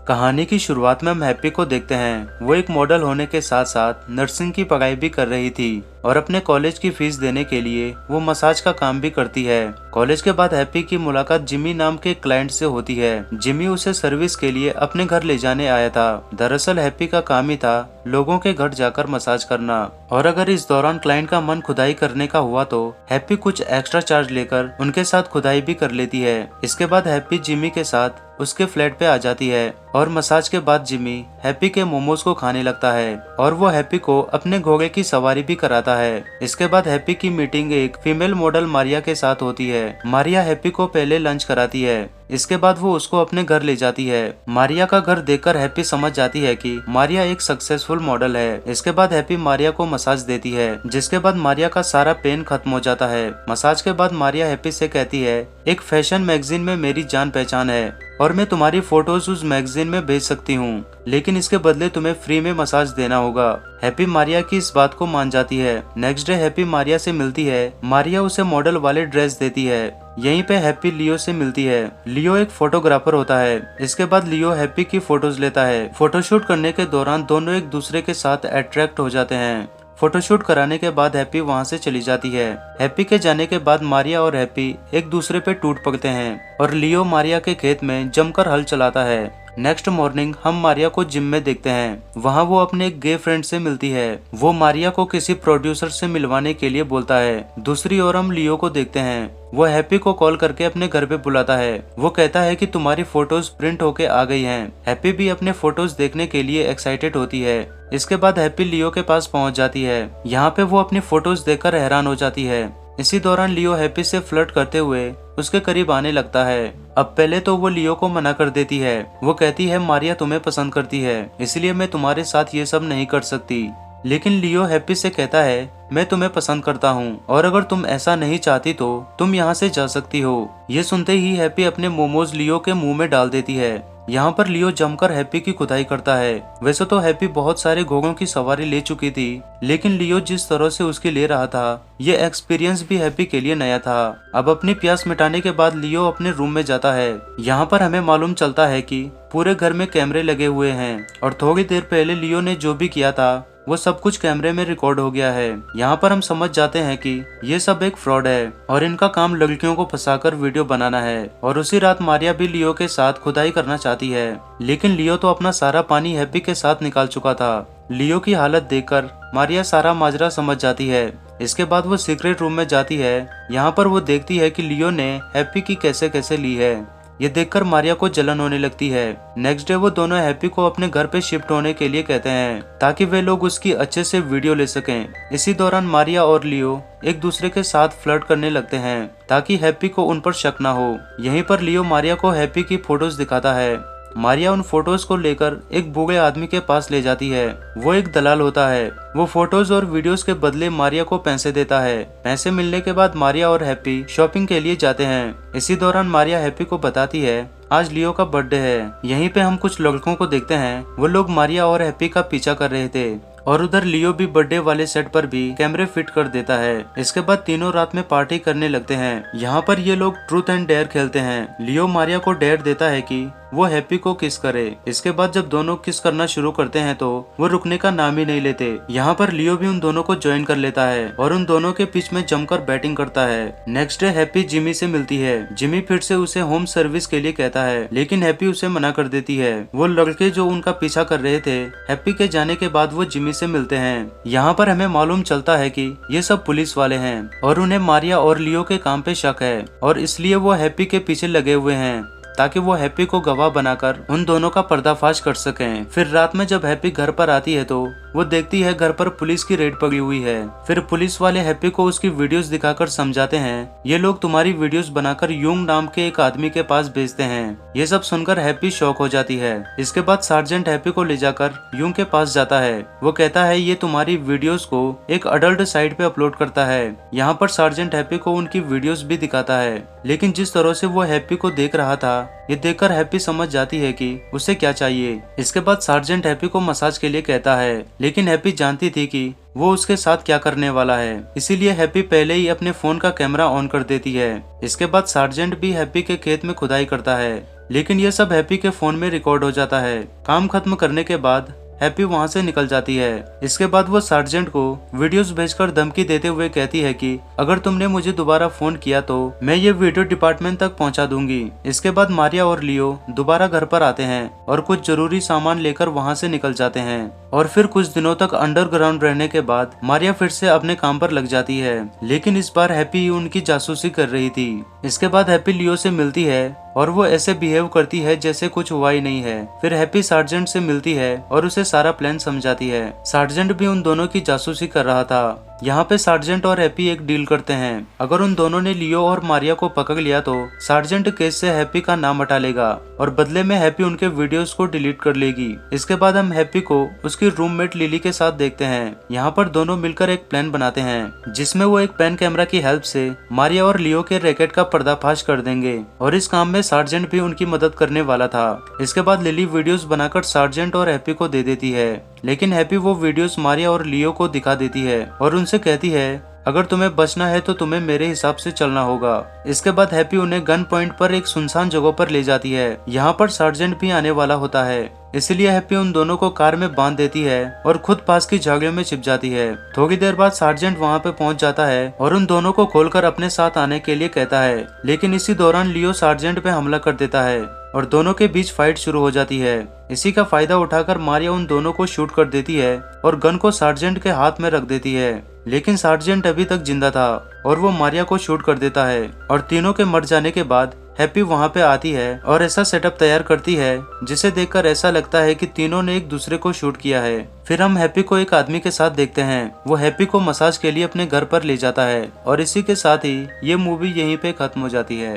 कहानी की शुरुआत में हम हैप्पी को देखते हैं। वो एक मॉडल होने के साथ साथ नर्सिंग की पढ़ाई भी कर रही थी और अपने कॉलेज की फीस देने के लिए वो मसाज का काम भी करती है। कॉलेज के बाद हैप्पी की मुलाकात जिमी नाम के क्लाइंट से होती है। जिमी उसे सर्विस के लिए अपने घर ले जाने आया था। दरअसल हैप्पी का काम ही था लोगों के घर जाकर मसाज करना, और अगर इस दौरान क्लाइंट का मन खुदाई करने का हुआ तो हैप्पी कुछ एक्स्ट्रा चार्ज लेकर उनके साथ खुदाई भी कर लेती है। इसके बाद हैप्पी जिमी के साथ उसके फ्लैट पे आ जाती है और मसाज के बाद जिमी हैप्पी के मोमोज को खाने लगता है और वो हैप्पी को अपने घोड़े की सवारी भी कराता है। इसके बाद हैप्पी की मीटिंग एक फीमेल मॉडल मारिया के साथ होती है। मारिया हैप्पी को पहले लंच कराती है, इसके बाद वो उसको अपने घर ले जाती है। मारिया का घर देखकर हैप्पी समझ जाती है कि मारिया एक सक्सेसफुल मॉडल है। इसके बाद हैप्पी मारिया को मसाज देती है, जिसके बाद मारिया का सारा पेन खत्म हो जाता है। मसाज के बाद मारिया हैप्पी से कहती है, एक फैशन मैगजीन में मेरी जान पहचान है और मैं तुम्हारी फोटोज उस मैगजीन में भेज सकती हूँ, लेकिन इसके बदले तुम्हें फ्री में मसाज देना होगा। हैप्पी मारिया की इस बात को मान जाती है। नेक्स्ट डे हैप्पी मारिया से मिलती है। मारिया उसे मॉडल वाले ड्रेस देती है। यहीं पे हैप्पी लियो से मिलती है। लियो एक फोटोग्राफर होता है। इसके बाद लियो हैप्पी की फोटोज लेता है। फोटोशूट करने के दौरान दोनों एक दूसरे के साथ अट्रैक्ट हो जाते हैं। फोटोशूट कराने के बाद हैप्पी वहां से चली जाती है। हैप्पी के जाने के बाद मारिया और हैप्पी एक दूसरे पे टूट पड़ते हैं और लियो मारिया के खेत में जमकर हल चलाता है। नेक्स्ट मॉर्निंग हम मारिया को जिम में देखते हैं। वहाँ वो अपने एक गे फ्रेंड से मिलती है। वो मारिया को किसी प्रोड्यूसर से मिलवाने के लिए बोलता है। दूसरी ओर हम लियो को देखते हैं। वो हैप्पी को कॉल करके अपने घर पे बुलाता है। वो कहता है कि तुम्हारी फोटोज प्रिंट होके आ गई हैं। हैप्पी भी अपने फोटोज देखने के लिए एक्साइटेड होती है। इसके बाद हैप्पी लियो के पास पहुंच जाती है। यहाँ पे वो अपनी फोटोज देखकर हैरान हो जाती है। इसी दौरान लियो हैप्पी से फ्लर्ट करते हुए उसके करीब आने लगता है। अब पहले तो वो लियो को मना कर देती है। वो कहती है मारिया तुम्हें पसंद करती है, इसलिए मैं तुम्हारे साथ ये सब नहीं कर सकती। लेकिन लियो हैप्पी से कहता है मैं तुम्हें पसंद करता हूँ और अगर तुम ऐसा नहीं चाहती तो तुम यहाँ से जा सकती हो। ये सुनते ही हैप्पी अपने मोमोज लियो के मुंह में डाल देती है। यहाँ पर लियो जमकर हैप्पी की खुदाई करता है। वैसे तो हैप्पी बहुत सारे घोड़ों की सवारी ले चुकी थी, लेकिन लियो जिस तरह से उसकी ले रहा था, ये एक्सपीरियंस भी हैप्पी के लिए नया था। अब अपनी प्यास मिटाने के बाद लियो अपने रूम में जाता है। यहाँ पर हमें मालूम चलता है कि पूरे घर में कैमरे लगे हुए हैं और थोड़ी देर पहले लियो ने जो भी किया था वो सब कुछ कैमरे में रिकॉर्ड हो गया है। यहाँ पर हम समझ जाते हैं कि ये सब एक फ्रॉड है और इनका काम लड़कियों को फंसाकर वीडियो बनाना है। और उसी रात मारिया भी लियो के साथ खुदाई करना चाहती है, लेकिन लियो तो अपना सारा पानी हैप्पी के साथ निकाल चुका था। लियो की हालत देखकर मारिया सारा माजरा समझ जाती है। इसके बाद वो सीक्रेट रूम में जाती है। यहाँ पर वो देखती है कि लियो ने हैप्पी की कैसे कैसे ली है। ये देखकर मारिया को जलन होने लगती है। नेक्स्ट डे वो दोनों हैप्पी को अपने घर पे शिफ्ट होने के लिए कहते हैं ताकि वे लोग उसकी अच्छे से वीडियो ले सकें। इसी दौरान मारिया और लियो एक दूसरे के साथ फ्लर्ट करने लगते हैं ताकि हैप्पी को उन पर शक ना हो। यहीं पर लियो मारिया को हैप्पी की फोटोज दिखाता है। मारिया उन फोटोज को लेकर एक बूढ़े आदमी के पास ले जाती है। वो एक दलाल होता है। वो फोटोज और वीडियोस के बदले मारिया को पैसे देता है। पैसे मिलने के बाद मारिया और हैप्पी शॉपिंग के लिए जाते हैं। इसी दौरान मारिया हैप्पी को बताती है आज लियो का बर्थडे है। यहीं पे हम कुछ लड़कों को देखते हैं। वो लोग मारिया और हैप्पी का पीछा कर रहे थे और उधर लियो भी बर्थडे वाले सेट पर भी कैमरे फिट कर देता है। इसके बाद तीनों रात में पार्टी करने लगते हैं। यहाँ पर ये लोग ट्रूथ एंड डेयर खेलते हैं। लियो मारिया को डेयर देता है कि वो हैप्पी को किस करे। इसके बाद जब दोनों किस करना शुरू करते हैं तो वो रुकने का नाम ही नहीं लेते। यहाँ पर लियो भी उन दोनों को ज्वाइन कर लेता है और उन दोनों के बीच में जमकर बैटिंग करता है। नेक्स्ट डे हैप्पी जिमी से मिलती है। जिमी फिर से उसे होम सर्विस के लिए कहता है, लेकिन हैप्पी उसे मना कर देती है। वो लड़के जो उनका पीछा कर रहे थे, हैप्पी के जाने के बाद वो जिमी से मिलते हैं। यहाँ पर हमें मालूम चलता है कि ये सब पुलिस वाले हैं और उन्हें मारिया और लियो के काम पे शक है और इसलिए वो हैप्पी के पीछे लगे हुए हैं ताकि वो हैप्पी को गवाह बनाकर उन दोनों का पर्दाफाश कर सकें। फिर रात में जब हैप्पी घर पर आती है तो वो देखती है घर पर पुलिस की रेड पड़ी हुई है। फिर पुलिस वाले हैप्पी को उसकी वीडियोस दिखाकर समझाते हैं ये लोग तुम्हारी वीडियोस बनाकर यूंग नाम के एक आदमी के पास भेजते हैं। ये सब सुनकर हैप्पी शॉक हो जाती है। इसके बाद सार्जेंट हैप्पी को ले जाकर यूंग के पास जाता है। वो कहता है ये तुम्हारी वीडियोस को एक अडल्ट साइट पे अपलोड करता है। यहाँ पर सार्जेंट हैप्पी को उनकी वीडियोस भी दिखाता है, लेकिन जिस तरह से वो हैप्पी को देख रहा था ये देखकर हैप्पी समझ जाती है कि उसे क्या चाहिए। इसके बाद सार्जेंट हैप्पी को मसाज के लिए कहता है, लेकिन हैप्पी जानती थी कि वो उसके साथ क्या करने वाला है, इसीलिए हैप्पी पहले ही अपने फोन का कैमरा ऑन कर देती है। इसके बाद सार्जेंट भी हैप्पी के खेत में खुदाई करता है, लेकिन ये सब हैप्पी के फोन में रिकॉर्ड हो जाता है। काम खत्म करने के बाद हैप्पी वहाँ से निकल जाती है। इसके बाद वो सार्जेंट को वीडियोस भेजकर धमकी देते हुए कहती है कि अगर तुमने मुझे दोबारा फोन किया तो मैं ये वीडियो डिपार्टमेंट तक पहुँचा दूंगी। इसके बाद मारिया और लियो दोबारा घर पर आते हैं और कुछ जरूरी सामान लेकर वहाँ से निकल जाते हैं। और फिर कुछ दिनों तक अंडरग्राउंड रहने के बाद मारिया फिर से अपने काम पर लग जाती है, लेकिन इस बार हैप्पी उनकी जासूसी कर रही थी। इसके बाद हैप्पी लियो से मिलती है और वो ऐसे बिहेव करती है जैसे कुछ हुआ ही नहीं है। फिर हैप्पी सार्जेंट से मिलती है और उसे सारा प्लान समझाती है। सार्जेंट भी उन दोनों की जासूसी कर रहा था। यहाँ पे सार्जेंट और हैप्पी एक डील करते हैं, अगर उन दोनों ने लियो और मारिया को पकड़ लिया तो सार्जेंट केस से हैप्पी का नाम हटा लेगा और बदले में हैप्पी उनके वीडियोस को डिलीट कर लेगी। इसके बाद हम हैप्पी को उसकी रूममेट लिली के साथ देखते हैं। यहाँ पर दोनों मिलकर एक प्लान बनाते हैं जिसमें वो एक पेन कैमरा की हेल्प से मारिया और लियो के रैकेट का पर्दाफाश कर देंगे और इस काम में सार्जेंट भी उनकी मदद करने वाला था। इसके बाद लिली वीडियोस बनाकर सार्जेंट और हैप्पी को दे देती है, लेकिन हैप्पी वो वीडियोस मारिया और लियो को दिखा देती है और उनसे कहती है अगर तुम्हें बचना है तो तुम्हें मेरे हिसाब से चलना होगा। इसके बाद हैप्पी उन्हें गन पॉइंट पर एक सुनसान जगह पर ले जाती है। यहाँ पर सार्जेंट भी आने वाला होता है, इसलिए हैप्पी उन दोनों को कार में बांध देती है और खुद पास की झाड़ियों में छिप जाती है। थोड़ी देर बाद सार्जेंट वहाँ पे पहुँच जाता है और उन दोनों को खोलकर अपने साथ आने के लिए कहता है, लेकिन इसी दौरान लियो सार्जेंट पे हमला कर देता है और दोनों के बीच फाइट शुरू हो जाती है। इसी का फायदा उठाकर मारिया उन दोनों को शूट कर देती है और गन को सार्जेंट के हाथ में रख देती है, लेकिन सार्जेंट अभी तक जिंदा था और वो मारिया को शूट कर देता है और तीनों के मर जाने के बाद हैप्पी वहाँ पे आती है और ऐसा सेटअप तैयार करती है जिसे देखकर ऐसा लगता है कि तीनों ने एक दूसरे को शूट किया है। फिर हम हैप्पी को एक आदमी के साथ देखते हैं, वो हैप्पी को मसाज के लिए अपने घर पर ले जाता है और इसी के साथ ही ये मूवी यहीं पे खत्म हो जाती है।